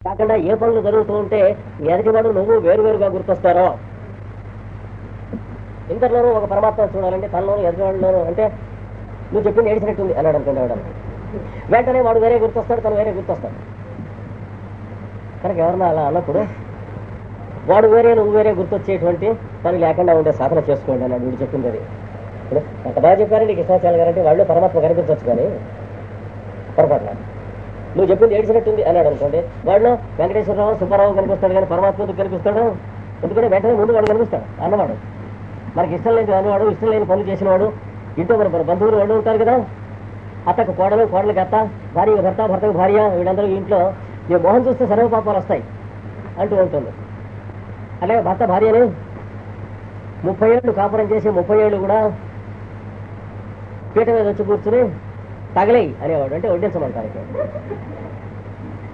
కాకుండా ఏ పనులు జరుగుతూ ఉంటే ఎదుటివాడు నువ్వు వేరువేరుగా గుర్తొస్తారో. ఇంతలోనూ ఒక పరమాత్మ చూడాలంటే తనలోనూ ఎదుటివాడిలోనూ, అంటే నువ్వు చెప్పింది ఏడిచినట్టుంది అన్నాడు అనుకోండి ఎవడ, వెంటనే వాడు వేరే గుర్తొస్తాడు, తను వేరే గుర్తొస్తాడు. కనుక ఎవరన్నా అలా అన్నప్పుడు వాడు వేరే నువ్వు వేరే గుర్తొచ్చేటువంటి పని లేకుండా ఉండే సాధన చేసుకోండి అన్నాడు వీడు చెప్పింది. అది ఇప్పుడు ఎంత బాగా చెప్పారండి కృష్ణాచార్య గారంటే వాళ్ళు పరమాత్మ కనిపించవచ్చు, కానీ పొరపాటున నువ్వు చెప్పింది ఏడిచినట్టుంది అన్నాడు అనుకోండి, వాడు వెంకటేశ్వరరావు సుబ్బారావు కనిపిస్తాడు కానీ పరమాత్మ ఎందుకు కనిపిస్తాడు? ఎందుకంటే వెంటనే ముందు వాడు కనిపిస్తాడు అన్నవాడు. మనకి ఇష్టం లేని అన్నవాడు, ఇష్టం లేని పనులు చేసినవాడు, ఇంట్లో మన బంధువులు వాళ్ళు ఉంటారు కదా, అత్తకు కోడలు, కోడలకి అత్త, భార్య భర్త, భర్తకు భార్య, వీళ్ళందరూ ఇంట్లో ఈ మోహన్ చూస్తే సర్వ పాపాలు వస్తాయి అంటూ ఉంటుంది. అలాగే భర్త భార్యని 30 ఏళ్ళు కాపురం చేసి 30 ఏళ్ళు కూడా పీట మీద వచ్చి కూర్చుని తగలేయి అనేవాడు, అంటే వడ్డించమంటానికి.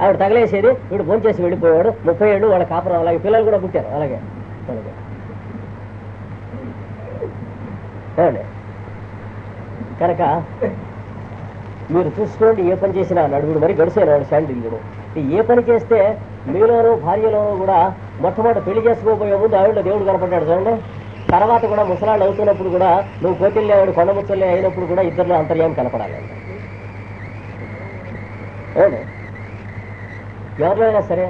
ఆవిడ తగలేసేది, వీడు భోంచేసి వెళ్ళిపోయాడు. 30 ఏళ్ళు వాళ్ళ కాపురం, అలాగే పిల్లలు కూడా పుట్టారు అలాగే. కనుక మీరు చూసుకోండి, ఏ పని చేసినా నడుగుడు మరి గడిసేనాడు శాండిల్యుడు. ఏ పని చేస్తే మీలోనూ భార్యలోనూ కూడా మొట్టమొదటి పెళ్లి చేసుకోబోయే ముందు ఆవిడ దేవుడు కనపడ్డాడు చూడండి. తర్వాత కూడా ముసలాళ్ళు అవుతున్నప్పుడు కూడా నువ్వు కోతిల్లే ఆవిడ కొండముచ్చల్లే అయినప్పుడు కూడా ఇద్దరిలో అంతర్యామి కనపడాలి. ఎవరిలో అయినా సరే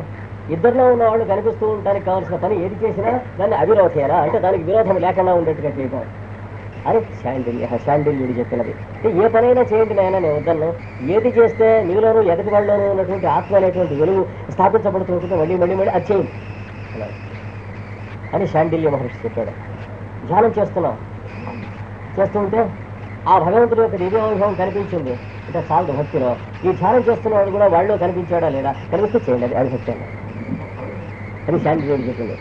ఇద్దరిలో ఉన్న వాళ్ళు కనిపిస్తూ ఉండడానికి కావాల్సిన పని ఏది చేసినా దాన్ని అవిరోధేనా, అంటే దానికి విరోధం లేకుండా ఉండేట్టుగా చేయడం అని శాండిల్యుడు చెప్పినది. ఏ పనైనా చేయండి నాయన, నేను వద్దను. ఏది చేస్తే మీలోనూ ఎదుటి వాళ్ళలోనూ ఉన్నటువంటి ఆత్మ అనేటువంటి వెలుగు స్థాపించబడుతుంటే మళ్ళీ మళ్ళీ మళ్ళీ అది చేయండి అని శాండిల్య మహర్షి చెప్పాడు. ధ్యానం చేస్తున్నాం, చేస్తుంటే ఆ భగవంతుడి యొక్క దివ్యానుభవం కనిపించింది అంటే చాలు భక్తిలో. ఈ ధ్యానం చేస్తున్నవాడు కూడా వాళ్ళు కనిపించాడా లేదా, కనిపిస్తే చేయండి, అది అనిపించాను అని శాండిల్యుడు చెప్పింది.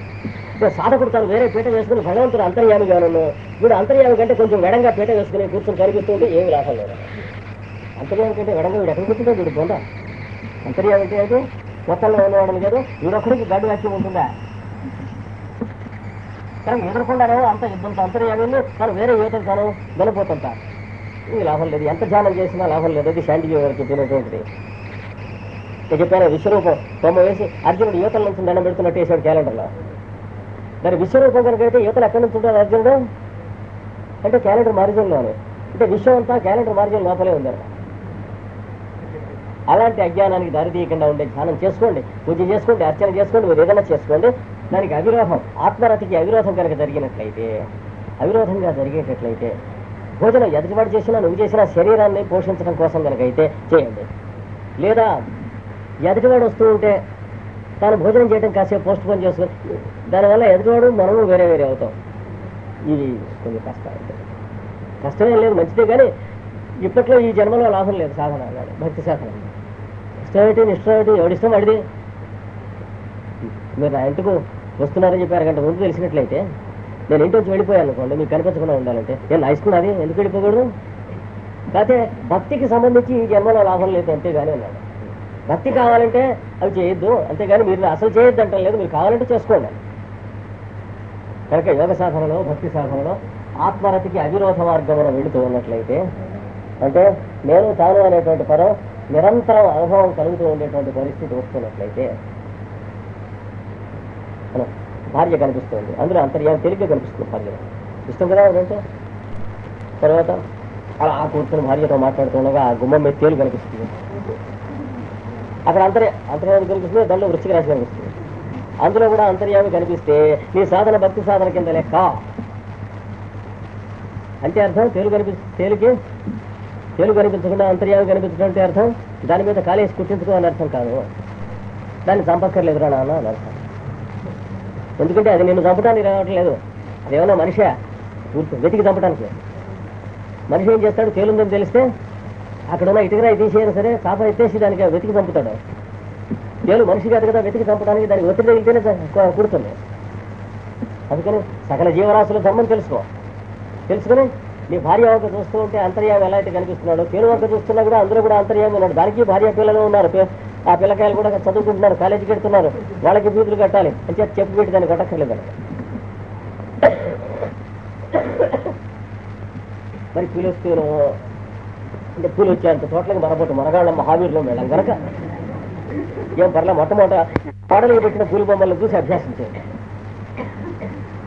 సాధకుడు తను వేరే పీట వేసుకుని భగవంతుడు అంతర్యామిగా ఉన్నాను, వీడు అంతర్యామి కంటే కొంచెం వెడంగా పీట వేసుకుని కూర్చొని కనిపిస్తుంటే ఏమి లాభం లేదు. అంతర్యామి కంటే వెడంగా వీడు ఎక్కడ కూర్చుంటే వీడు పొందా. అంతర్యామి అంటే అయితే మొత్తంలో ఉన్నవాడని కాదు, వీడొక్కడికి గడ్డు వాక్యం ఉంటుందా. కానీ ఎదురకుండానే అంత యుద్ధంతో అంతర్యామి తను వేరే యువతకు తాను వెళ్ళిపోతుంటా, ఇది లాభం లేదు. ఎంత ధ్యానం చేసినా లాభం లేదు. అది శాండిల్య గారు చెప్పినటువంటిది. చెప్పాను విశ్వరూపం తొమ్మ వేసి అర్జునుడు యువతల నుంచి దండం పెడుతున్నట్టు వేసాడు క్యాలెండర్లో. మరి విశ్వరూపం కనుకైతే యువతలు ఎక్కడి నుంచి ఉంటాడు అర్జునుడు అంటే క్యాలెండర్ మార్జిన్లోనే, అంటే విశ్వం అంతా క్యాలెండర్ మార్జిన్ లోపలే ఉందన్నమాట. అలాంటి అజ్ఞానానికి దారితీయకుండా ఉండే ధ్యానం చేసుకోండి, పూజ చేసుకోండి, అర్చన చేసుకోండి, మీరు ఏదైనా చేసుకోండి. దానికి అవిరోధం, ఆత్మరతికి అవిరోధం కనుక జరిగినట్లయితే, అవిరోధంగా జరిగేటట్లయితే భోజనం ఎదుటివాడు చేసినా నువ్వు చేసినా శరీరాన్ని పోషించడం కోసం కనుకైతే చేయండి. లేదా ఎదుటివాడు వస్తూ ఉంటే తాను భోజనం చేయడం కాసేపు పోస్ట్ పోన్ చేసుకుని దానివల్ల ఎదుటివాడు మనము వేరే వేరే అవుతాం. ఇది కొంచెం కష్టమేం లేదు, మంచిదే. కానీ ఇప్పట్లో ఈ జన్మలో లాభం లేదు సాధన, భక్తి సాధన. ఇష్టమేంటి నిష్టమేంటి, ఎవడిష్టం అడిది. మీరు నా ఇంటికి వస్తున్నారని చెప్పి అరగంట ముందు తెలిసినట్లయితే నేను ఇంటి వచ్చి వెళ్ళిపోయాను అనుకోండి, మీకు కనిపించకుండా ఉండాలంటే నేను నా ఇష్టం అది ఎందుకు వెళ్ళిపోకూడదు. కాకపోతే భక్తికి సంబంధించి ఈ జన్మలో లాభం లేదు అంతేగాని అన్నాడు. భక్తి కావాలంటే అవి చేయొద్దు, అంతేగాని మీరు అసలు చేయొద్దు అంటాం లేదు, మీరు కావాలంటే చేసుకోండి. కనుక యోగ సాధనలో భక్తి సాధనలో ఆత్మరతికి అవిరోధ మార్గంలో వెళుతూ ఉన్నట్లయితే, అంటే నేను తాను అనేటువంటి పదం నిరంతరం అనుభవం కలుగుతూ ఉండేటువంటి పరిస్థితి వస్తున్నట్లయితే భార్య కనిపిస్తుంది, అందులో అంతర్యామి తేలిగ్గా కనిపిస్తుంది. భార్య ఇష్టం కదా అదంటే. తర్వాత అలా కూర్చొని భార్యతో మాట్లాడుతుండగా ఆ గుమ్మం మీద తేలు కనిపిస్తుంది, అక్కడ అంతర్యామి కనిపిస్తుంది, దాంట్లో వృశ్చిక రాశి కనిపిస్తుంది. అందులో కూడా అంతర్యామి కనిపిస్తే నీ సాధన భక్తి సాధన కింద లెక్క. అంటే అర్థం తేలు కనిపించకుండా అంతర్యామి కనిపించడం అంటే అర్థం దాని మీద కాలేసి కుట్టించుకో అని అర్థం కాదు. దాన్ని చంపక్కర్లేదు రా నాన్న అని అర్థం. ఎందుకంటే అది నిన్ను చంపడానికి రావట్లేదు, అదేమన్నా మనిషి వెతికి చంపడానికి. మనిషి ఏం చేస్తాడు, తేలుందని తెలిస్తే అక్కడ ఉన్న ఇటుకరాయి తీసేయను సరే కాప ఎత్తేసి దానికి వెతికి చంపుతాడు. తేలు మనిషి కాదు కదా వెతికి చంపడానికి, దానికి ఒత్తిడి తగిలితేనే కుడుతుంది. అందుకని సకల జీవరాశుల ధర్మం తెలుసుకుని నీ భార్య వంక చూస్తూ ఉంటే అంతర్యామి ఎలా అయితే కనిపిస్తున్నాడు, తేలు వంక చూస్తున్నా కూడా అందులో కూడా అంతర్యామి ఉన్నాడు. దానికి భార్య పిల్లలు ఉన్నారు, ఆ పిల్లకాయలు కూడా చదువుకుంటున్నారు, కాలేజీకి వెళ్తున్నారు, వాళ్ళకి ఫీజులు కట్టాలి అని చెప్పి పెట్టి దాన్ని కట్టక్కర్లేదండి. మరి పూలు అంటే పూలు వచ్చేంత చోట్లకి మనబోటు మనగాళ్ళ మహావీరులో వెళ్ళాం కనుక ఏం పర్లే మొట్టమొదట పాటలకు పెట్టిన పూల బొమ్మలను చూసి అభ్యాసం చేయండి.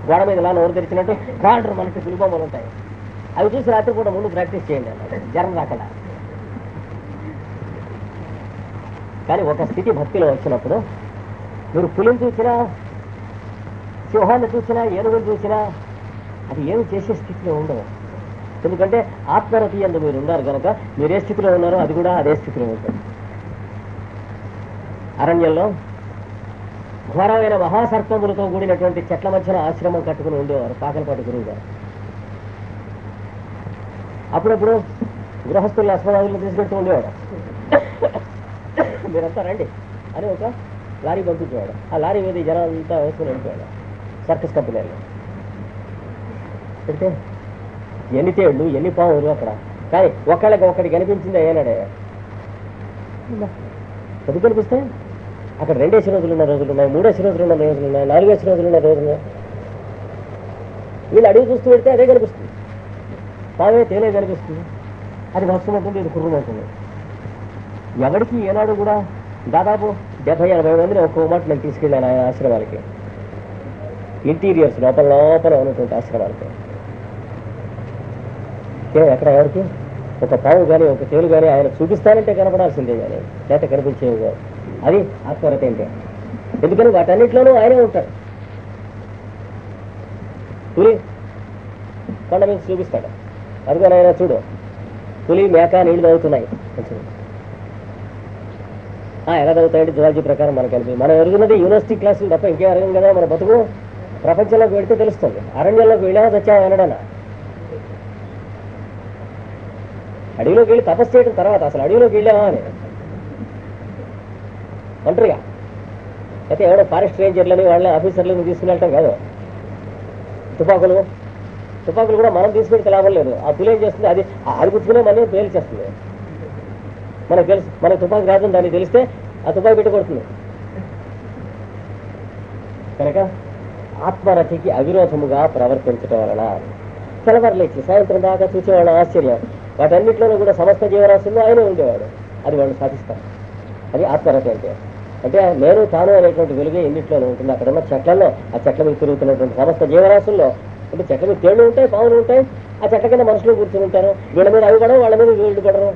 గోడ మీద ఇలా నోరు తెరిచినట్టు కాండ్రు మనకి పూల బొమ్మలు ఉంటాయి, అవి చూసి రాత్రిపూట ముందు ప్రాక్టీస్ చేయండి అన్నాడు, జ్వరం రాకుండా. కానీ ఒక స్థితి భక్తిలో వచ్చినప్పుడు మీరు పులిని చూసినా, సింహాన్ని చూసినా, ఏనుగులు చూసినా అది ఏమి చేసే స్థితిలో ఉండవు. ఎందుకంటే ఆత్మరతి అందు మీరు ఉన్నారు కనుక మీరు ఏ స్థితిలో ఉన్నారో అది కూడా అదే స్థితిలో ఉంటుంది. అరణ్యంలో ఘోరమైన మహాసర్పములతో కూడినటువంటి చెట్ల మధ్యన ఆశ్రమం కట్టుకుని ఉండేవారు పాకలపాటి గురువు గారు. అప్పుడప్పుడు గృహస్థుల అశ్వదాదులను తీసుకెళ్తూ ఉండేవాడు. మీరంతా రండి అని ఒక లారీ పంపించేవాడు. ఆ లారీ మీద జనాలంతా వేసుకుని వెళ్ళిపోయాడు సర్కస్ కంపెనీలో. పెడితే ఎన్ని తేళ్ళు ఎన్ని పావులు అక్కడ, కానీ ఒక్కడికి కనిపించింది ఏనాడే ఎందుకు కనిపిస్తాయి? అక్కడ 2 రోజులు ఉన్న రోజులు ఉన్నాయి, 3 రోజులు ఉన్న రోజులు ఉన్నాయి, 4 రోజులు ఉన్న రోజులు ఉన్నాయి. వీళ్ళు అడిగి చూస్తూ పెడితే అదే కనిపిస్తుంది, పావే తేలే కనిపిస్తుంది. అది వస్తున్నట్టుంది, ఇది కుర్రమవుతుంది. ఎవరికి ఏనాడు కూడా దాదాపు 70-80 మందిని ఒక్కో మాట నేను తీసుకెళ్ళాను ఆయన ఆశ్రమాలకి, ఇంటీరియర్స్ లోపల ఉన్నటువంటి ఆశ్రమాలకి. ఎక్కడ ఎవరికి ఒక పావు కానీ ఒక తేలు కానీ ఆయన చూపిస్తానంటే కనపడాల్సిందే కానీ లేక కనిపించేవి కాదు. అది ఆత్మరత అంటే. ఎందుకని వాటన్నిటిలోనూ ఆయనే ఉంటాడు. పులి కొండ మీద చూపిస్తాడు, అదిగో ఆయన చూడు పులి మేక నీళ్లు తాగుతున్నాయి. ఎలా తాగుతాయంటే జువాలజీ ప్రకారం మనకు కలిపి మనం ఎరుగున్నది యూనివర్సిటీ క్లాసులు తప్ప ఇంకేం అరగం కదా. మన బతుకు ప్రపంచంలోకి వెళితే తెలుస్తుంది. అరణ్యంలోకి వెళ్ళామో తెచ్చామో వినడానా? అడవిలోకి వెళ్ళి తపస్సు చేయడం తర్వాత అసలు అడవిలోకి వెళ్ళామా అని ఒంటరిగా అయితే ఎవడో ఫారెస్ట్ రేంజర్లని వాళ్ళ ఆఫీసర్లను తీసుకుని వెళ్ళటం కాదు. తుపాకులు కూడా మనం తీసుకెళ్తే లాభం లేదు. ఆ పులి ఏం చేస్తుంది, అది గుర్తుకునే మనం పేల్చేస్తుంది. మనకు తెలుసు మనకు తుపాకి రాదని దాన్ని తెలిస్తే ఆ తుపాకి పెట్టి కొడుతుంది. కనుక ఆత్మరతికి అవిరోధముగా ప్రవర్తించడం వలన తెల్లవారులేచి సాయంత్రం దాకా చూసేవాళ్ళ ఆశ్చర్యం. వాటన్నిటిలోనూ కూడా సమస్త జీవరాశుల్లో ఆయనే ఉండేవాడు. అది వాళ్ళు సాధిస్తారు. అది ఆత్మరతి అంటే. అంటే నేను తాను అనేటువంటి వెలుగే ఎన్నిట్లోనే ఉంటుంది. అక్కడ ఉన్న చెట్లలో, ఆ చెట్ల మీద తిరుగుతున్నటువంటి సమస్త జీవరాశుల్లో, అంటే చెట్ల మీద తేళ్లు ఉంటాయి, పాములు ఉంటాయి, ఆ చెట్ల కింద మనుషులు కూర్చుని ఉంటారు. వీళ్ళ మీద అవి పడవు, వాళ్ళ మీద వీళ్ళు పడరు.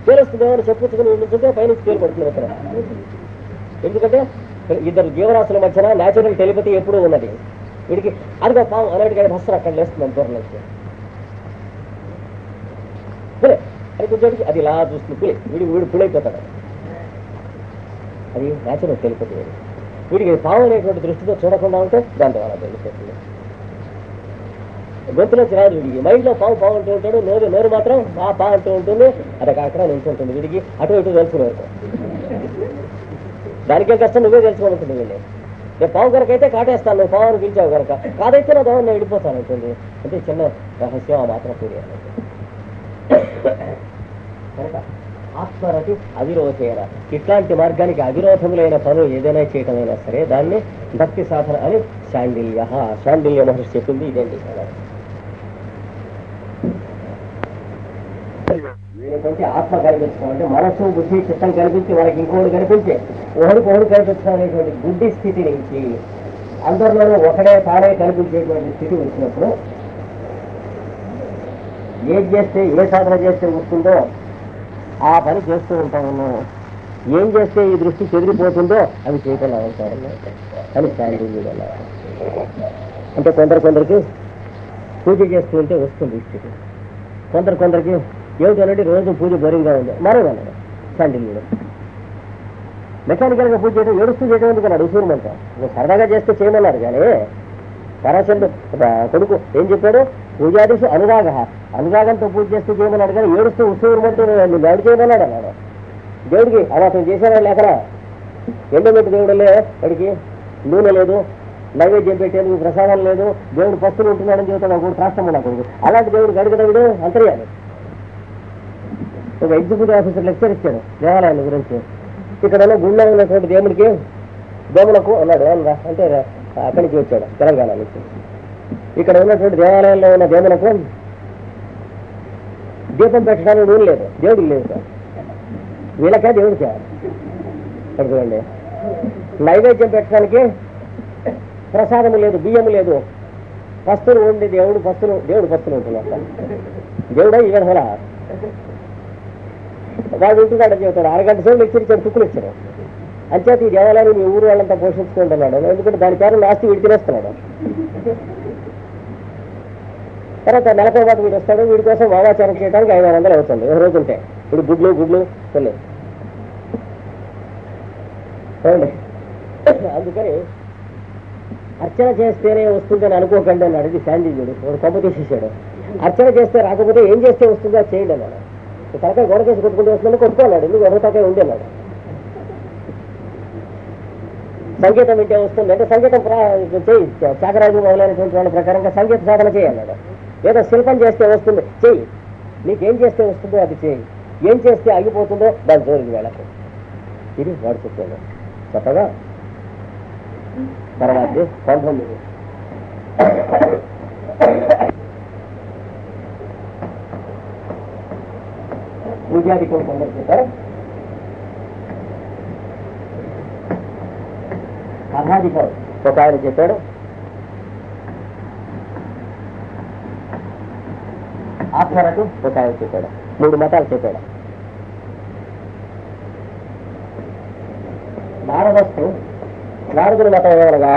తేలుస్తుందేమో అని చెప్పుకుని ఉంటుంటే పైనుంచి తేలు పడుతుంది అక్కడ. ఎందుకంటే 2 జీవరాశుల మధ్యన న్యాచురల్ టెలిపతి ఎప్పుడూ ఉన్నది. వీడికి అదిగో పాము అనేటికి బస్సు అక్కడ లేస్తుంది దూరం నుంచి. పులే అది కూర్చోటికి అది ఇలా చూస్తుంది. వీడు పులైపోతాడు. అది న్యాచురల్ టెలిపతి. వీడికి పాము అనేటువంటి దృష్టితో చూడకుండా ఉంటే దాని ద్వారా తెలిసిపోతుంది. గొంతులోకి రాదు వీడికి. మైండ్లో పాము అంటూ ఉంటాడు, నోరు మాత్రం పా అంటూ ఉంటుంది. అది అక్కడ నిల్చుంటుంది. వీడికి అటు ఇటు తెలుసుకునే వరకు దానికే కష్టం నువ్వే తెలుసుకోవాలంటుంది. వీళ్ళు నేను పావు కనుకైతే కాటేస్తాను, నువ్వు పావును పిలిచావు కనుక, కాదైతే నా దోహం నేను వెళ్ళిపోతాను ఉంటుంది. అంటే చిన్న రహస్యం ఆ మాత్రం పూర్తి. కనుక ఆత్మరతి అవిరోధేన, ఇట్లాంటి మార్గానికి అవిరోధములైన పనులు ఏదైనా చేయటమైనా సరే దాన్ని భక్తి సాధన అని శాండిల్య మహర్షి చెప్పింది ఇదేంటి. వీళ్ళకంటే ఆత్మ కనిపించడం అంటే మనసు బుద్ధి చిత్తం కనిపించి వాళ్ళకి ఇంకోటి కనిపించే ఒకడు కనిపించడం అనేటువంటి గుడ్డి స్థితి నుంచి అందరిలోనూ తానే కనిపించేటువంటి స్థితి వచ్చినప్పుడు ఏం చేస్తే ఏ సాధన చేస్తే వస్తుందో ఆ పని చేస్తూ ఉంటాము. ఏం చేస్తే ఈ దృష్టి చెదిరిపోతుందో అవి చేయకుండా ఉంటారు అని శాండిల్యుడు అన్నారు. అంటే కొందరికి పూజ చేస్తూ ఉంటే వస్తుంది ఈ స్థితి. కొందరికి ఏమిటంటే రోజు పూజ బోరింగ్గా ఉంది మరేమన్నాడు శాండిల్యుడు. మెకానికల్గా పూజ చేయడం ఏడుస్తూ చేయడం ఎందుకన్నాడు ఉసూరుమంట. నువ్వు సరదాగా చేస్తే చేయమన్నారు కానీ పరాశరుడు కొడుకు ఏం చెప్పాడు, పూజాదిశు అనురాగంతో పూజ చేస్తూ చేయమన్నాడు కానీ ఏడుస్తూ ఉసూరుమంటూ నువ్వు ఎవడు చేయమన్నాడు అన్నాడు. దేవుడికి అతను చేసేవాడు లేకనా ఎండబెట్టి దేవుడులే వాడికి నూనె లేదు, నైవేద్యం పెట్టేందుకు ప్రసాదం లేదు, దేవుడు పస్తులు ఉంటున్నాడని చెబుతాడు ఒకడు రాష్ట్రంలో కొడుకు. అలాంటి దేవుడు గడిగడవుడు అంతర్యాలి. ఒక ఎగ్జిక్యూటివ్ ఆఫీసర్ లెక్చర్ ఇచ్చాడు దేవాలయాల గురించి. ఇక్కడ గుళ్ళో ఉన్నటువంటి దేవులకు అన్నాడు అంటే అక్కడి నుంచి వచ్చాడు తెలంగాణ నుంచి. ఇక్కడ ఉన్నటువంటి దేవాలయంలో ఉన్న దేవులకు దీపం పెట్టడానికి నూనె లేదు, దేవుడికి లేదు సార్. వీళ్ళకే దేవుడికి చూడండి, నైవేద్యం పెట్టడానికి ప్రసాదము లేదు, బియ్యము లేదు, పస్తులు ఉండి దేవుడు పస్తులు ఉంటున్నారు. దేవుడా ఈ విధంగా వాడు ఉంటున్నాడని చెబుతాడు. 6 గంటల సేపు ఇచ్చాడు, తుక్కులు ఇచ్చారు. అంచేత ఈ దేవాలయాన్ని మీ ఊరు వాళ్ళంతా పోషించుకుంటున్నాడు. ఎందుకంటే దాని పేరు నాస్తి వీడి తినేస్తున్నాడు. తర్వాత నెలకో పాటు వీడు వస్తాడు, వీడి కోసం వామాచారం చేయడానికి 500 అవుతుంది ఒక రోజు ఉంటే. ఇప్పుడు గుడ్లు కొన్ని. అందుకని అర్చన చేస్తేనే వస్తుందని అనుకోకండి అన్నాడు. ఇది శాండిల్యుడు వాడు కొమ్మ తీసేసాడు. అర్చన చేస్తే రాకపోతే ఏం చేస్తే వస్తుందో చేయండి అన్నాడు. తలకాయ గోడకేసి కొట్టుకుంటూ వస్తుందని కొట్టుకోన్నాడు. ఎందుకు ఎవరి తలకాయ ఉంది అన్నాడు. సంగీతం వింటే వస్తుంది అంటే సంగీతం చేయి, త్యాగరాజు మొదలైనటువంటి వాళ్ళ ప్రకారంగా సంగీత సాధన చేయన్నాడు. ఏదో శిల్పం చేస్తే వస్తుంది చెయ్యి, నీకేం చేస్తే వస్తుందో అది చేయి, ఏం చేస్తే ఆగిపోతుందో దాని జోలికి వెళ్ళకు. ఇది వాడు చెప్పాడు. చెప్పగా తర్వాత 19 పూజాదికులు కొందరు చెప్పారు, కథాధికారు ఒక ఆయన చెప్పాడు, ఆత్మరకు ఒక ఆయన చెప్పాడు. 3 మతాలు చెప్పాడు. నారదుని మతం ఏమనగా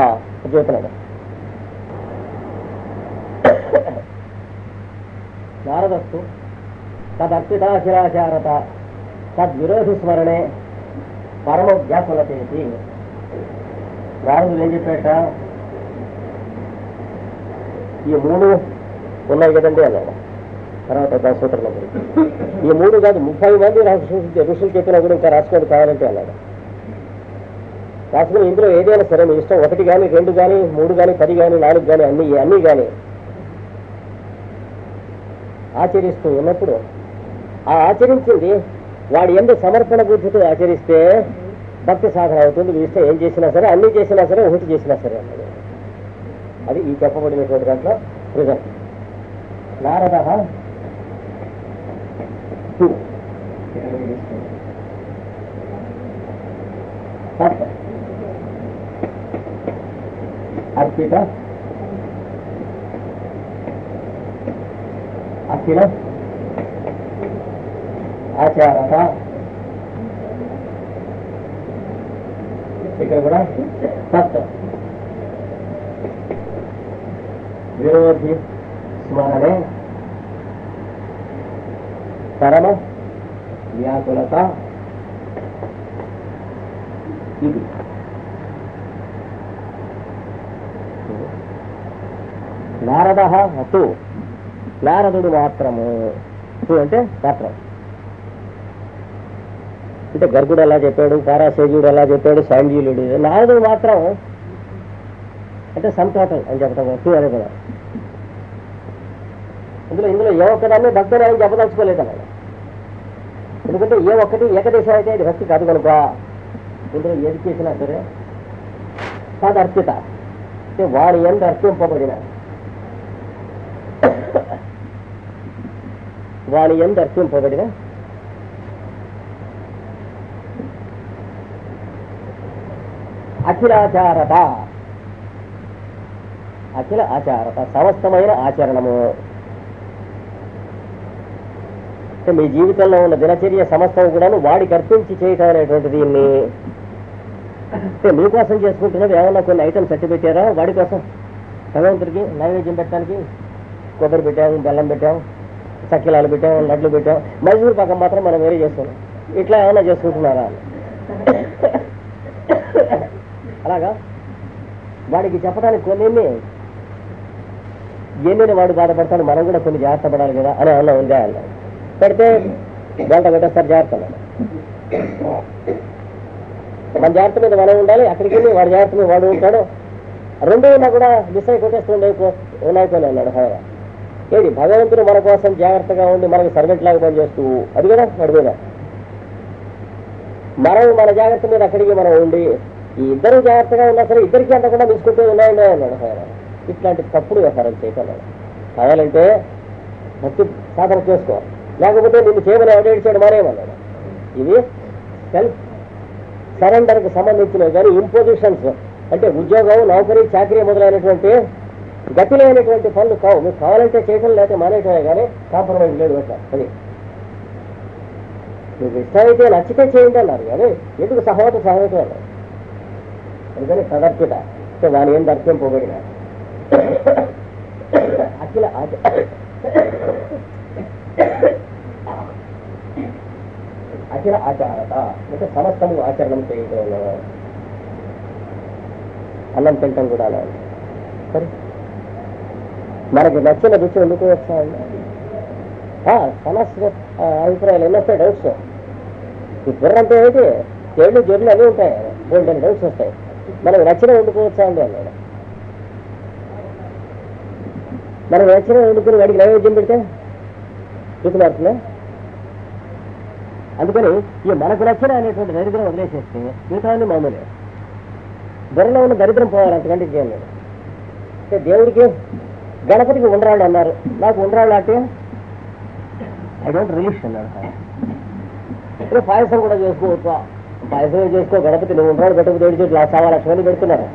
చెబుతున్నాడు. నారదస్తు తదర్పితాశిరాచారత తద్విరోధి స్మరణే పరమ వ్యాకుల చేసి. నారదులు ఏం చెప్పాట, ఈ 3 ఉన్నాయి కదండి అన్నాడు. తర్వాత సూత్రంలో ఈ 3 కాదు 30 మంది ఋషులు చెప్పినా కూడా ఇంకా రాసుకోండి కావాలంటే అన్నాడు. రాసుకుని ఇందులో ఏదైనా సరే మీ ఇష్టం, 1 కానీ 2 కానీ 3 కానీ 10 కానీ 4 కానీ అన్నీ కానీ ఆచరిస్తూ ఉన్నప్పుడు ఆ ఆచరించింది వాడి యందు సమర్పణ బుద్ధితో ఆచరిస్తే భక్తి సాధన అవుతుంది. మీ ఇష్టం ఏం చేసినా సరే, అన్ని చేసినా సరే, ఒకటి చేసినా సరే అన్నది. అది ఈ చెప్పబడినటువంటి దాంట్లో నిజం. నారద అర్పిత అఖిల ఆచారత. ఇక్కడ కూడా సత్ విరోధి స్మరణే పరమ వ్యాకులత. ఇది నారద తు, నారదుడు మాత్రము. తు అంటే మాత్రం అంటే గర్గుడు ఎలా చెప్పాడు, పారాశేజుడు ఎలా చెప్పాడు, శాండిల్యుడు. నారదుడు మాత్రం అంటే సమ్ టోటల్ అని చెప్తాం. తు అనే కదా ఇందులో ఏ ఒక్కదాన్ని భక్తులు అని చెప్పదలుచుకోలేదు అన్నాడు. ఎందుకంటే ఏ ఒక్కటి ఏకదేశం అయితే అది భక్తి కాదు కనుక ఇందులో ఏది చేసినా సరే కాదు అర్పిత అంటే వాడి ఎంత అర్పింపబడిన అఖిలాచారత, అఖిల ఆచారత సమస్తమైన ఆచరణము. మీ జీవితంలో ఉన్న దినచర్య సమస్తం కూడాను వాడికి అర్పించి చేయటం అనేటువంటి దీన్ని అంటే మీకోసం చేసుకుంటున్నది. ఏమన్నా కొన్ని ఐటమ్స్ ఎట్టి పెట్టారా వాడి కోసం? భగవంతుడికి నైవేద్యం పెట్టడానికి కొబ్బరి పెట్టాము, బెల్లం పెట్టాము, చక్కిలాలు పెట్టాము, లడ్లు పెట్టాము. మైసూరు పాకం మాత్రం మనం వేరే చేస్తున్నాం. ఇట్లా ఏమన్నా చేసుకుంటున్నారా? అలాగా వాడికి చెప్పడానికి కొన్ని ఎన్ని వాడు బాధపడతాడు, మనం కూడా కొన్ని జాగ్రత్త పడాలి కదా అని ఏమన్నా ఉందా అన్న పెడితే గంట పెట్టేస్తారు. జాగ్రత్త మన జాగ్రత్త మీద మనం ఉండాలి, అక్కడికి వెళ్ళి వాడి జాగ్రత్త మీద వాడు ఉంటాడు. 2 ఉన్నా కూడా మిస్ అయి కొట్టేస్తుండే ఉన్నాయిపోయి అన్నాడు. హాయిగా ఏది భగవంతుడు మన కోసం జాగ్రత్తగా ఉండి మనకి సర్వెంట్ లాగా పనిచేస్తూ అది కూడా వాడి మీద. మనం మన జాగ్రత్త మీద అక్కడికి మనం ఉండి ఈ ఇద్దరు జాగ్రత్తగా ఉన్నా సరే ఇద్దరికి అంతా కూడా తీసుకుంటూ ఉన్నాయండి అన్నాడు. హాయిగా ఇట్లాంటి తప్పుడు వ్యవహారం చేయగలడు. కావాలంటే భక్తి సాధన చేసుకో, లేకపోతే నిన్ను చేయమని ఎవడేడ్చాడు మానేమన్నాడు. ఇది సరెండర్కి సంబంధించినవి కానీ ఇంపోజిషన్స్ అంటే ఉద్యోగం నౌకరీ చాకరీ మొదలైనటువంటి గతి లేనటువంటి పనులు కావు. మీకు కావాలంటే చేయటం లేకపోతే మానేయటమే కానీ కాంప్రమైజ్ లేదు అట్లా. అది మీకు ఇష్టమైతే నచ్చితే చేయండి అన్నారు కానీ ఎందుకు సహవతం అన్నారు. అందుకని తదర్పిత అంటే వాని ఏం దర్శింపబడిన అఖిల అఖిల ఆచారత అంటే సమస్తము ఆచరణం చేయటం. అన్నం తింటాం కూడా అలా సరే. మనకి నచ్చిన రుచి వండుకోవచ్చా అండి? సమస్య అభిప్రాయాలు ఎన్ని వస్తాయి, డౌట్స్. ఈ బుర్రంతా ఏంటి, ఏళ్ళు జొర్లు అన్నీ ఉంటాయి, బోల్డెన్ డౌట్స్ వస్తాయి. మనకు నచ్చిన వండుకోవచ్చా అండి అన్నాడు. మనకు నచ్చిన వండుకుని వాడికి నైవేద్యం పెడితే రుచి మారుతుందా? అందుకని ఈ మనకు నచ్చిన అనేటువంటి దరిద్రం వదిలేసేస్తే మిగతా మామూలే. బుర్రలో ఉన్న దరిద్రం పోవాలి, అంతకంటే ఇంకేం లేదు. అంటే దేవుడికి గణపతికి ఉండ్రాళ్ళు అన్నారు, నాకు ఉండ్రాళ్ళు అంటే ఐ డోంట్ రిలీష్ అన్నాడు. ఇప్పుడు పాయసం కూడా చేసుకోవచ్చు, పాయసం చేసుకో, గణపతి నువ్వు ఉండ్రాళ్ళు పెట్టకపోతే ఏడు చెట్లు 1,00,000 మంది పెడుతున్నారు.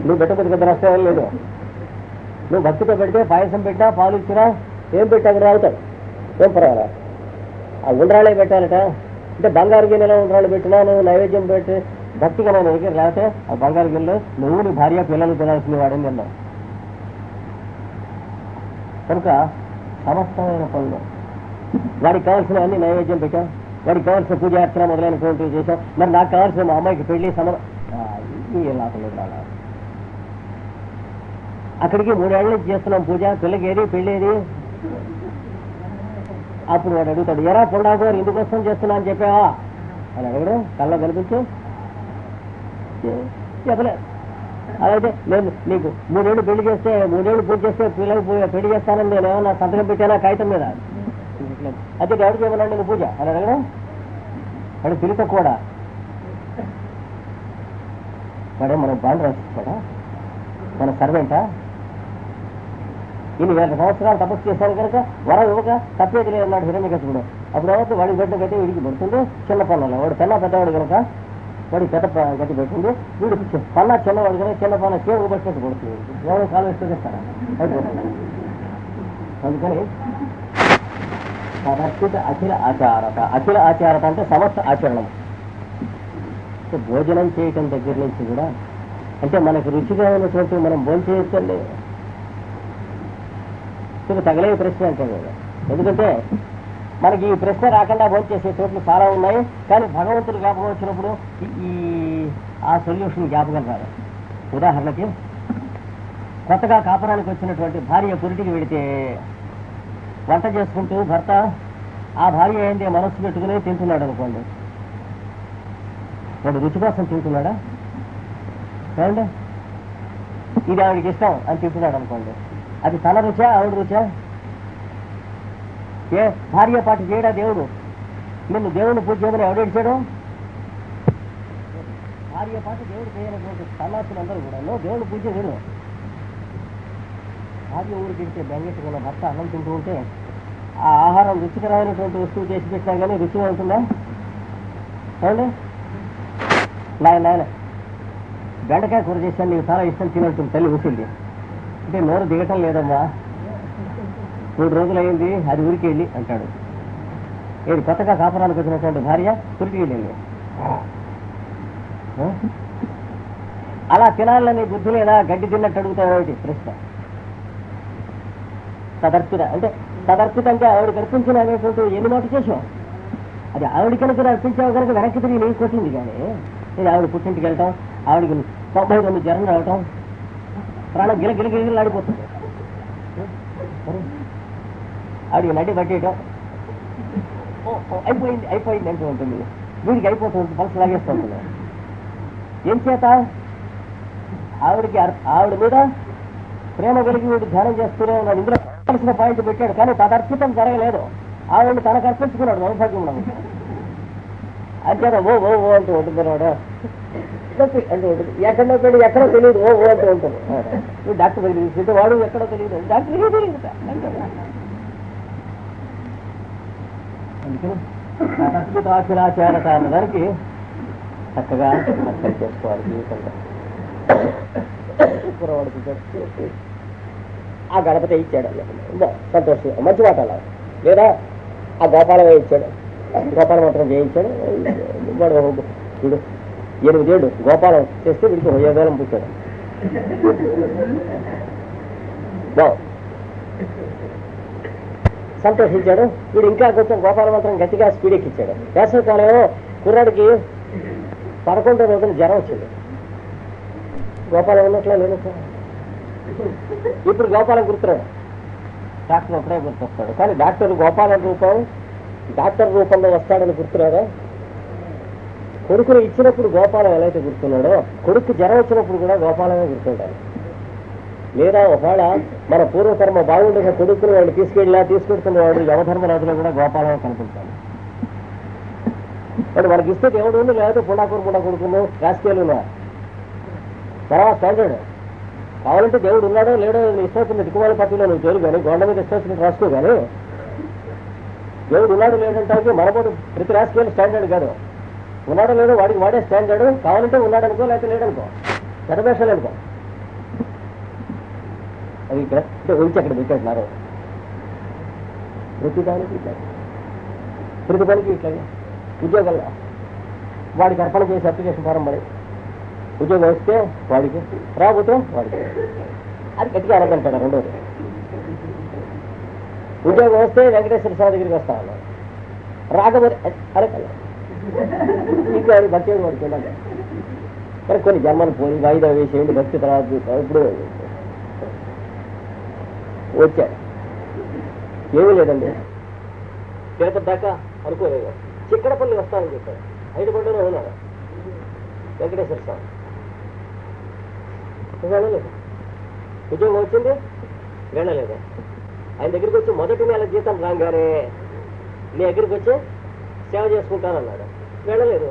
నువ్వు పెట్టకపోతే పెద్ద నష్టం లేదు. నువ్వు భక్తితో పెడితే పాయసం పెట్టినా పాలు ఇచ్చినా ఏం పెట్టా కూడా రావుతాడు, ఏం పర్వాలా. ఆ ఉండ్రాళ్ళే పెట్టాలట అంటే బంగారు గిన్నెలో ఉండ్రాళ్ళు పెట్టినా నువ్వు నైవేద్యం పెట్టి భక్తిగా నేను దగ్గర లేకపోతే ఆ బంగారు గిన్నెలో నువ్వు నీ భార్య పిల్లలు తినాల్సింది వాడని తిన్నావు. కనుక సమస్తమైన పనులు వాడికి కావాల్సిన అన్ని నైవేద్యం పెట్టాం, వాడికి కావాల్సిన పూజ అర్చన మొదలైనటువంటివి చేశాం. మరి నాకు కావాల్సిన మా అమ్మాయికి పెళ్లి లాభంలో రాలా. అక్కడికి 3 ఏళ్ళ నుంచి చేస్తున్నాం పూజ, పిల్లకి ఏది పెళ్ళి ఏది. అప్పుడు వాడు అడుగుతాడు, ఎరా పొండాకు ఎందుకు వస్తాం చేస్తున్నా అని చెప్పావా అని అడగడం కళ్ళ కనిపించు చెప్పలేదు. అలాగే నేను నీకు 3 ఏళ్ళు పెళ్లి చేస్తే 3 ఏళ్ళు పూజ చేస్తే పిల్లలకు పెళ్లి చేస్తానని నేను ఏమన్నా సంతకం పెట్టానా కాగితం మీద? అయితే ఎవరికి ఏమన్నాడు నేను పూజ అని అడగడం? వాడు పిలిత కూడా వాడే మనం బాండ్ రాసిస్తాడా? మన సర్వెంటా? ఇన్ని 1000 సంవత్సరాలు తపస్సు చేశాను కనుక వరం ఇవ్వక తప్పేది లేదన్నాడు హిరణ్యకశిపుడు. అప్పుడు ఏమైతే వాడికి పెట్టినకైతే వీడికి పడుతుంది చిన్న పన్నులో. వాడు పెన్నా పెద్దవాడు కనుక వాడికి పెద్ద గట్టి పెట్టింది, వీడు పన్నా చిన్నవాడు కనుక చిన్న పన్న కేవలం పట్టినట్టు పడుతుంది. ఎవరు కాలు వేస్తూ చేస్తారా? అందుకని తదర్పిత అఖిల ఆచారత. అఖిల ఆచారత అంటే సమస్త ఆచరణం. భోజనం చేయటం దగ్గర నుంచి కూడా అంటే మనకు రుచిగా ఉన్నటువంటి మనం భోజనం చేయొచ్చండి. తగలే ప్రశ్న అంటే ఎందుకంటే మనకి ఈ ప్రశ్న రాకుండా భోజనం చేసే చోట్లు చాలా ఉన్నాయి, కానీ భగవంతుడు జ్ఞాపకం వచ్చినప్పుడు ఆ సొల్యూషన్ జ్ఞాపకం రాదు. ఉదాహరణకి కొత్తగా కాపురానికి వచ్చినటువంటి భార్య పురిటికి వెళితే వంట చేసుకుంటూ భర్త ఆ భార్య ఏంటి మనస్సు పెట్టుకుని తింటున్నాడు అనుకోండి, వాడు రుచి కోసం తింటున్నాడా? ఏమండి ఇది ఆవిడికి ఇష్టం అని తింటున్నాడు అనుకోండి, అది తన రుచా ఆవిడ రుచా? ఏ భార్య పాటు చేయడా దేవుడు? నిన్ను దేవుడిని పూజ చేయమని ఎవడేడ్చాడు? భార్య పాటు దేవుడు చేయనటువంటి సన్నాసులందరూ కూడా దేవుడిని పూజ చేయడు. భార్య ఊరికి వెళ్తే బెంగెట్టుకున్న భర్త అన్నం తింటూ ఉంటే ఆ ఆహారం రుచికరమైనటువంటి వస్తువు చేసి పెట్టినా కానీ రుచిగా ఉంటుందా? ఏమండి నాయన బెండకాయ కూర చేశాను నీకు చాలా ఇష్టం తినంటుంది తల్లి ఊసింది అంటే నోరు దిగటం లేదమ్మా, 3 రోజులు అయింది అది ఊరికి వెళ్ళి అంటాడు. ఏది కొత్తగా కాపురానికి వచ్చినటువంటి భార్య ఊరికి వెళ్ళింది. అలా తినాలని బుద్ధి లేదా గడ్డి తిన్నట్టు అడుగుతావు ప్రశ్న. తదర్పిత అంటే ఆవిడకి అర్పించిన అనేటువంటి ఎన్ని మాట చేసావు? అది ఆవిడ కనుక అర్పించావు కనుక వెనక్కి తిరిగి నీకు కొట్టింది. కానీ నేను ఆవిడ పుట్టింటికి వెళ్ళటం, ఆవిడకి 99 జ్వరం రావటం, ప్రాణం గిలగిలగిలాడిపోతుంది. ఆవిడకి నడ్డి పట్టేయటం అయిపోయింది అంటూ ఉంటుంది. వీడికి అయిపోతుంది, పల్స్ లాగేస్తూ ఉంటుంది. ఏం చేత ఆవిడ మీద ప్రేమ కలిగి వీడు ధ్యానం చేస్తూనే ఉన్నాడు. ఇందులో కావాల్సిన పాయింట్ పెట్టాడు, కానీ తదర్పితం జరగలేదు. ఆవిడని తనకు అర్పించుకున్నాడు దౌర్భాగ్యం. అంతేనా ఓ ఓ ఓ అంటూ ఉంటుంది వాడు అంటూ ఉంటుంది. ఎక్కడో పెళ్ళి ఎక్కడో తెలియదు ఓ ఓ అంటూ ఉంటుంది. డాక్టర్ దగ్గర తీసుకుంటే వాడు ఎక్కడో తెలియదు, డాక్టర్ తెలియదు. అందుకని అద్భుతాఖిలాచారత అన్నదానికి చక్కగా అర్థం చేసుకోవాలి జీవితంలో. కురవాడికి ఆ గణపతి ఇచ్చాడు, సంతోషం, మంచి మాట అలా. లేదా ఆ గోపాలమే ఇచ్చాడు, గోపాల మంత్రం చేయించాడు. వాడు వీడు 8 ఏళ్ళు గోపాలం చేస్తే వీడికి 1000 పుట్టాడు. సంతోషించాడు. వీడు ఇంకా కొంచెం గోపాల మంత్రం గట్టిగా స్పీడ్ ఎక్కిచ్చాడు. వేసవికాలంలో కుర్రాడికి 11వ రోజున జ్వరం వచ్చింది. గోపాలం ఉన్నట్లా లేదు. ఇప్పుడు గోపాలం గుర్తురాడు, డాక్టర్ ఒకటే గుర్తొస్తాడు. కానీ డాక్టర్ గోపాలం డాక్టర్ రూపంలో వస్తాడని గుర్తురాడా? కొడుకుని ఇచ్చినప్పుడు గోపాలం ఎలా అయితే గుర్తున్నాడో, కొడుకు జ్వరం వచ్చినప్పుడు కూడా గోపాలమే గుర్తుండాలి. లేదా ఒకవేళ మన పూర్వకర్మ బాగుండగా కొడుకుని వాళ్ళు తీసుకెడుతున్నవాడు యమధర్మరాజులో కూడా గోపాలమే కనిపించాలి. వాడు మనకి ఇస్తే దేవుడు ఉంది, లేకపోతే పుండా కొడుకును రాజకీయాలు ఉన్నా తర్వాత స్టాండర్డ్. కావాలంటే దేవుడు ఉన్నాడో లేడో ఇష్టం వచ్చిన దిక్కుమాల పార్టీలో నువ్వు చేరు కానీ గోడ మీద ఇష్టం వచ్చినట్టు రాసుకో. కానీ దేవుడు ఉన్నాడు లేదంటే మనపోటు ప్రతి రాజకీయాలు స్టాండర్డ్ కాదు. ఉన్నాడో లేడో వాడికి వాడే స్టాండర్డ్. కావాలంటే ఉన్నాడనుకో, లేకపోతే లేడనుకో, పెద్దభేషాలు అనుకో. అది ఇక్కడ ఉంచి అక్కడ పెట్టేస్తున్నారు. ప్రతిదానికి ఇట్లా, ప్రతి పనికి ఇట్లాగే. ఉద్యోగాల్లో వాడికి అర్పణ చేసి అప్లికేషన్ ఫారం పడి ఉద్యోగం వస్తే వాడికి, రాకపోతే వాడికి. అది గట్టిగా అనగంటాడు. రెండోది, ఉద్యోగం వస్తే వెంకటేశ్వర స్వామి దగ్గరికి వస్తా అన్నాడు, రాకపోతే అరకల్లా ఇంకా అది భక్తి వాడికి ఉండాలి. మరి కొన్ని జన్మలు పోయి వాయిదా వేసేయండి, భక్తి తర్వాత ఇప్పుడు వచ్చాడు. ఏమీ లేదండి, తిరుపతి దాకా అనుకోలేదు. చిక్కడపల్లి వస్తానని చెప్పాడు. 5 గంటలో ఉన్నాడు వెంకటేశ్వర స్వామి. వెళ్ళలేదు, ఉద్యోగం వచ్చింది, వెళ్ళలేదు. ఆయన దగ్గరికి వచ్చి మొదటి నెల జీతం రాగానే నీ దగ్గరికి వచ్చి సేవ చేసుకుంటానన్నాడు. వెళ్ళలేదు.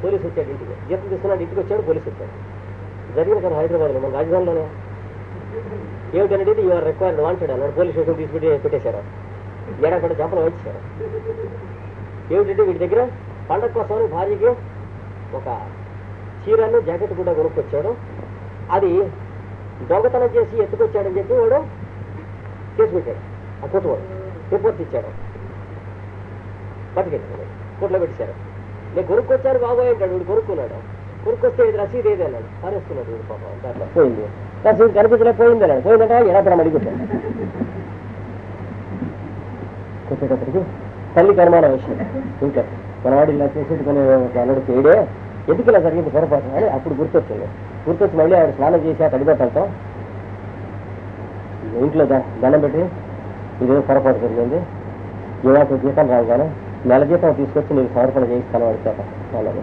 పోలీసు వచ్చాడు ఇంటికి, జీతం తీసుకున్నాడు. ఇంటికి వచ్చాడు, పోలీసు వచ్చాడు. జరిగిన కదా హైదరాబాద్లో, మన రాజధానిలోనే. ఏమిటనేది యువర్ రిక్వైర్డ్ వాంటెడ్ అన్నాడు. పోలీస్ స్టేషన్ తీసుకుని పెట్టేశారు. ఏడాది జంపలు వచ్చేశారు. ఏమిటంటే వీడి దగ్గర పండగ కోసం భార్యకి ఒక చీరను జాకెట్ కూడా కొనుక్కొచ్చాడు. అది దొంగతనం చేసి ఎత్తుకొచ్చాడని చెప్పి వాడు కేసు పెట్టాడు. ఆ కొట్టువాడు రిపోర్ట్ ఇచ్చాడు, పట్టుకెళ్ళాడు, కోర్టులో పెట్టేశారు. నేను కొనుక్కొచ్చాను బాబోయ్ అంటాడు. వీడు కొనుక్కున్నాడు. కొనుక్కొస్తే ఇది రసీదు ఏది అన్నాడు. పారేసుకున్నాడు వీడు. పాపం దాంట్లో పోయింది, రసీదు కనిపించలేకపోయింది అన్నాడు. పోయిందంటే ఎడపడం అడిగిపోతాడు. కొట్టేటప్పటికి తల్లికి అనుమానం విషయం. ఇంకా మనవాడు ఇలా చేసేది కొన్ని అన్నాడు, చేయడే ఎందుకు ఇలా జరిగింది పొరపాటు అని అప్పుడు గుర్తొచ్చింది. గుర్తొచ్చి మళ్ళీ ఆవిడ స్నానం చేసి ఆ తడిబట్టలతో ఇంట్లో దండం పెట్టి ఇదేదో పొరపాటు జరిగింది, యువత జీతం రాగానే నెల జీతం తీసుకొచ్చి నేను సమర్పణ చేయిస్తాను వాడి చేత వాళ్ళని.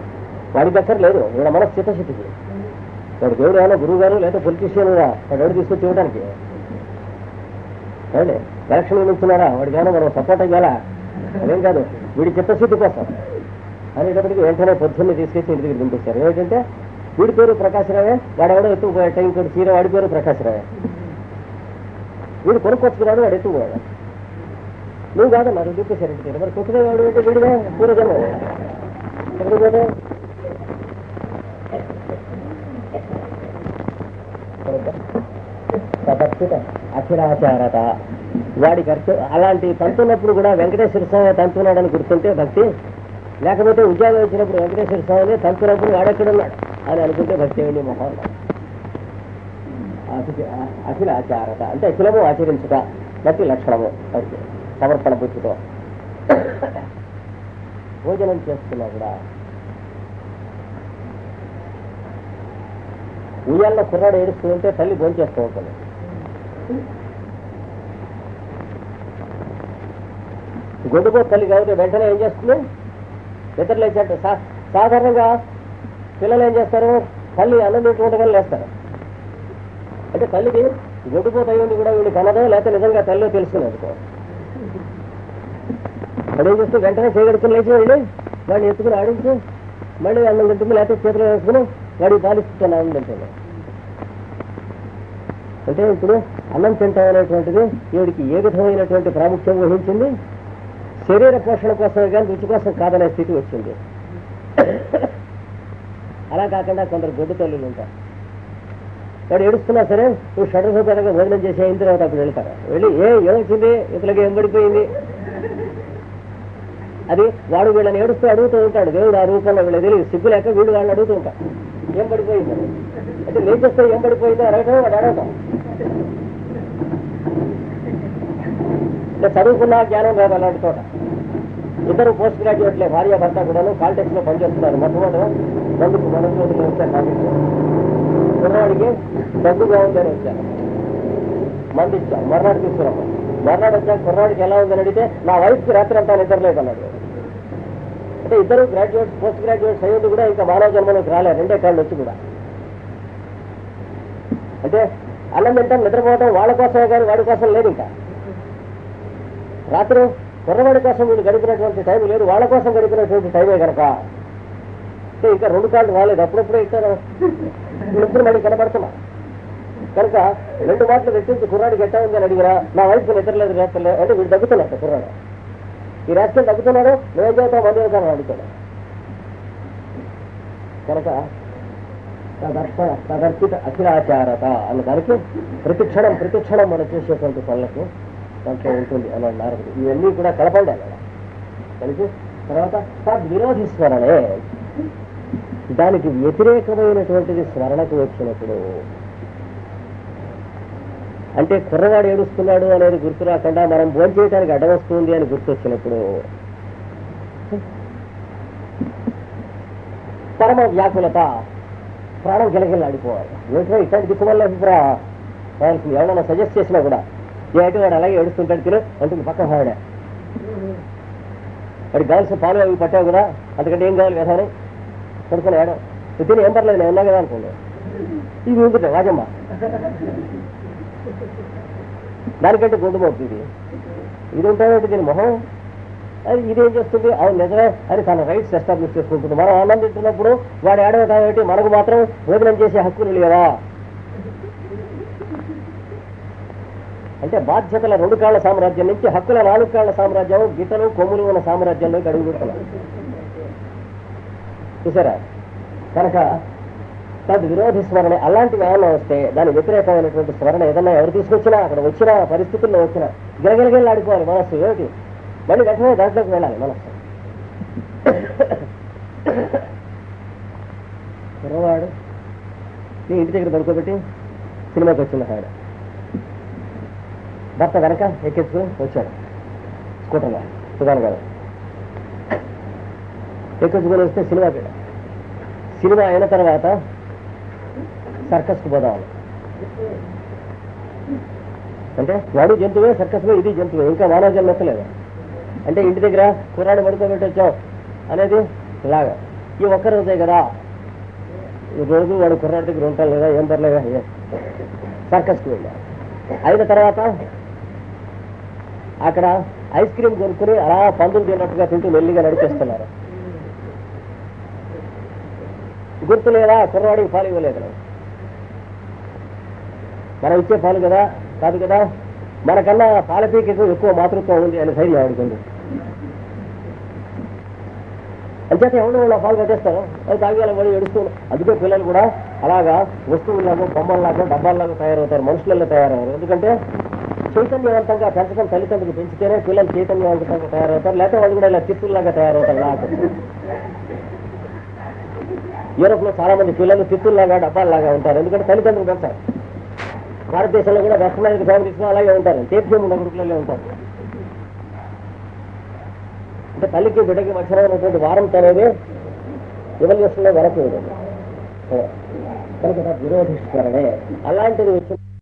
వాడి దగ్గర లేదు, వీళ్ళ మనసు చిత్తశుద్ధికి. వాడు దేవుడు ఏమైనా గురువు గారు లేదా పొలిటీషియన్ వాడు ఎవరు తీసుకొచ్చి ఇవ్వడానికి ఏమండి ఎలక్షన్ నిలుస్తున్నారా, వాడికి ఏమైనా మనం సపోర్ట్ అయ్యాలా? అదేం కాదు, వీడి చిత్తశుద్ధి కోసం అనేటప్పటికి వెంటనే పొద్దున్నే తీసుకొచ్చి ఇంటి దగ్గర దింపేశారు. ఏమిటంటే వీడి పేరు ప్రకాశరావే, వాడెవడో ఎత్తుకుపోయాట, ఇంకోటి చీర వాడి పేరు ప్రకాశరావే. వీడు కొనుక్కొచ్చుకున్నాడు, వాడు ఎత్తుకుపోయాడు. నువ్వు కాదన్నారు, దింపేశారు ఇంటి దగ్గర. మరి కొట్టుకునేవాడు అంటే వీడిగా పూర్వజన్మ ఎక్కడిపోతే అఖిలాచారత. వాడి ఖర్చు అలాంటి తంతున్నప్పుడు కూడా వెంకటేశ్వర స్వామి తంతున్నాడని గుర్తుంటే భక్తి. లేకపోతే ఉద్యోగం వచ్చినప్పుడు వెంకటేశ్వర స్వామిని తంతున్నప్పుడు వాడెక్కడున్నాడు అని అనుకుంటే భక్తి ఏమిటి మొహం. అఖిలాచారత అంటే అఖిలము ఆచరించుట, భక్తి లక్షణము. అది సమర్పణ బుద్ధితో భోజనం చేస్తున్నా కూడా ఉయ్యాల్లో కుర్రాడు ఏడుస్తూ ఉంటే తల్లి భోజనం చేస్తూ ఉంటుంది. గొడ్డుపో తల్లి కాబట్టి వెంటనే ఏం చేస్తుంది, నిద్ర లేచాడు. సాధారణంగా పిల్లలు ఏం చేస్తారు, తల్లి అన్నం తింటుండగా లేస్తారు. అంటే తల్లికి గొడ్డుపోత అయ్యింది కూడా వీళ్ళు కనదో లేకపోతే నిజంగా తల్లిలో తెలుసుకునేది. వాడు ఏం చేస్తే వెంటనే చేయగడుకుని లేచి వెళ్ళి వాడిని ఎత్తుకుని ఆడించి మళ్ళీ అన్నం తింటుంది, లేకపోతే చేతిలో వేసుకుని వాడికి పాలిస్తున్నాను అన్నం తింటుంది. అంటే ఇప్పుడు అన్నం తింటాం అనేటువంటిది వీడికి ఏ విధమైనటువంటి ప్రాముఖ్యం వహించింది, శరీర పోషణ కోసమే కానీ రుచి కోసం కాదనే స్థితి వచ్చింది. అలా కాకుండా కొందరు గొడ్డు తల్లులు ఉంటారు. వాడు ఏడుస్తున్నా సరే నువ్వు షడ్రసోపేతంగా భోజనం చేసి అయిన తర్వాత అప్పుడు వెళ్తారు. వెళ్ళి ఏమొచ్చింది ఇతలకి ఏం పడిపోయింది అది వాడు వీళ్ళని ఏడుస్తూ అడుగుతూ ఉంటాడు. దేవుడు ఆ రూపంలో వీళ్ళకి తెలియదు, సిగ్గు లేక వీడు వాళ్ళని అడుగుతూ ఉంటాడు ఏం పడిపోయింది అంటే నేను చేస్తే ఏం పడిపోయిందో అడగటం వాడు అడగటం. చదువుకున్నా జ్ఞానం రాదు అలాంటి చోట. ఇద్దరు పోస్ట్ గ్రాడ్యుయేట్లే భార్య భర్త కూడాను కాల్టెక్స్ లో పనిచేస్తున్నారు. మొట్టమొదటి మందుకు మనోజ్యోతిలో వచ్చారు కాల్టెక్స్. కుర్రవాడికి దగ్గుగా ఉందని వచ్చారు, మంది ఇచ్చారు, మర్నాడు తీసుకురాము. మర్నాడు వచ్చాక కుర్రవాడికి ఎలా ఉందని అడిగితే నా వైఫ్కి రాత్రి అంతా నిద్రలేదు అన్నాడు. అంటే ఇద్దరు గ్రాడ్యుయేట్స్ పోస్ట్ గ్రాడ్యుయేట్స్ అయ్యేది కూడా ఇంకా మానవ జన్మలోకి రాలేదు, రెండే కాళ్ళు వచ్చి కూడా. అంటే అన్నం తింటాం నిద్రపోవటం వాళ్ళ కోసమే కానీ వాడి కోసం లేదు. ఇంకా రాత్రి కుర్రవాడి కోసం వీళ్ళు గడిపినటువంటి టైం లేదు, వాళ్ళ కోసం గడిపినటువంటి టైమే కనుక అంటే ఇంకా రెండు కాళ్ళు రాలేదు. అప్పుడప్పుడే ఇస్తారు నిద్ర మళ్ళీ కనబడుతున్నా కనుక రెండు మాటలు వ్యక్తించి కుర్రాడికి ఎట్టా ఉంది అని అడిగినా నా వయసుకు నిద్రలేదు రాత్రలేదు అంటే వీడు దగ్గుతున్నాడు. కుర్రాడు ఈ రాష్ట్రం దగ్గుతున్నాడు, నువ్వేం చేస్తావు మంది అవుతాను అడుగుతాడు. కనుక తదర్పిత అఖిలాచారత అన్న దానికి ప్రతిక్షణం మనం చేసేటువంటి పనులకు దాంట్లో ఉంటుంది అన్నాడు నారదుడు. ఇవన్నీ కూడా కలపండి అన్నాడు. కలిసి తర్వాత తద్విరోధి స్మరణే, దానికి వ్యతిరేకమైనటువంటిది స్మరణకు వచ్చినప్పుడు అంటే కుర్రవాడు ఏడుస్తున్నాడు అనేది గుర్తు రాకుండా మనం భోంచేయటానికి అడ్డం వస్తుంది అని గుర్తొచ్చినప్పుడు పరమ వ్యాకులత, ప్రాణం గిలగిల్లాడిపోవాలి. ఏమిటో ఇట్లాంటి దిక్కు వల్ల అభిప్రాయాల్సింది ఎవరైనా సజెస్ట్ చేసినా కూడా ఏమిటి వాడు అలాగే ఏడుస్తుంటాడు తిను అంటుంది పక్క భావడే. వాడికి కావాల్సిన పాలు అవి పట్టావు కదా అంతకంటే ఏం కావాలి కదా అని కొడుకుని ఏడం తిని ఏం పర్లేదు నేను ఉన్నా కదా అనుకోండి. ఇది ఉంటుంది రాజమ్మ, దానికంటే గుండు మోపుతుంది. ఇది ఉంటానంటే దీని మొహం అది ఇదేం చేస్తుంది అవును నిజమే అని తన రైట్స్ ఎస్టాబ్లిష్ చేసుకుంటుంది. మనం అన్నం తింటున్నప్పుడు వాడు ఏడవ కాబట్టి మనకు మాత్రం భోజనం చేసే హక్కులు లేవా అంటే బాధ్యతల రెండు కాళ్ల సామ్రాజ్యం నుంచి హక్కుల నాలుగు కాళ్ల సామ్రాజ్యం గిట్టలు కొమ్ములు ఉన్న సామ్రాజ్యంలోకి అడుగు పెడుతున్నారు చూసారా. కనుక తద్విరోధి స్మరణ అలాంటివి ఏమైనా వస్తే దాని వ్యతిరేకమైనటువంటి స్మరణ ఏదన్నా ఎవరు తీసుకొచ్చినా అక్కడ వచ్చిన పరిస్థితుల్లో వచ్చినా గిలగిలగిలాడిపోవాలి మనస్సు. ఏమిటి మళ్ళీ వెంటనే దాంట్లోకి వెళ్ళాలి మనస్సు. కుర్రవాడు నీ ఇంటి దగ్గర పడుకోబెట్టి సినిమాకి వచ్చింది ఆవిడ, భర్త కనుక ఎక్కించుకుని వచ్చాడు స్కూటర్లో సుధాన్ గారు ఎక్కించుకొని వస్తే సినిమాకి సినిమా అయిన తర్వాత సర్కస్కు పోదాం అంటే వాడు జంతువే సర్కస్లో ఇది జంతువే ఇంకా మానవ జన్మ ఎత్తలేదు అంటే ఇంటి దగ్గర కుర్రాడు పడుకోబెట్టి వచ్చాం అనేది ఇలాగా ఈ ఒక్కరోజే కదా ఈ రోజు వాడు కుర్రాడి దగ్గర ఉంటాను లేదా ఏం పర్లేదా సర్కస్కి వెళ్ళాడు. అయిన తర్వాత అక్కడ ఐస్ క్రీమ్ కొనుక్కుని అలా పందులు తిన్నట్టుగా తింటూ మెల్లిగా నడిపిస్తున్నారు. గుర్తు లేదా కుర్రవాడికి పాలు ఇవ్వలేదు, మనం ఇచ్చే పాలు కదా కాదు కదా మనకన్నా పాలపీకి ఎక్కువ మాతృత్వం ఉంది అని ధైర్యం ఆడుకుంది. అంచేత ఎవరు వాళ్ళ పాలు పెట్టేస్తారు అది తాగేలా పడి ఏడుస్తూ. అందుకే పిల్లలు కూడా అలాగా వస్తువుల్లాగా బొమ్మల్లాగా డబ్బాల్లాగా తయారవుతారు, మనుషులలో తయారయ్యారు. ఎందుకంటే చైతన్యవంతంగా పెంచడం తల్లిదండ్రులు పెంచితేనే పిల్లలు చైతన్యవంతంగా తయారవుతారు, లేకపోతే వాళ్ళు కూడా ఇలా తిత్తుల్లాగా తయారవుతారు. నాకు యూరోప్ లో చాలా మంది పిల్లలు తిత్తుల్లాగా డబ్బాల్లాగా ఉంటారు, ఎందుకంటే తల్లిదండ్రులు పెంచారు. భారతదేశంలో కూడా వెస్టర్నైజ్డ్ ఫ్యామిలీస్ లో అలాగే ఉంటారు, తీర్చం ఉన్న గ్రూపులలో ఉంటారు. అంటే తల్లికి బిడ్డకి మధ్యలో ఉన్నటువంటి వారంతో అనేది ఎవల్యూషన్ లో వరకు కనుక విరోధిస్తారనే అలాంటిది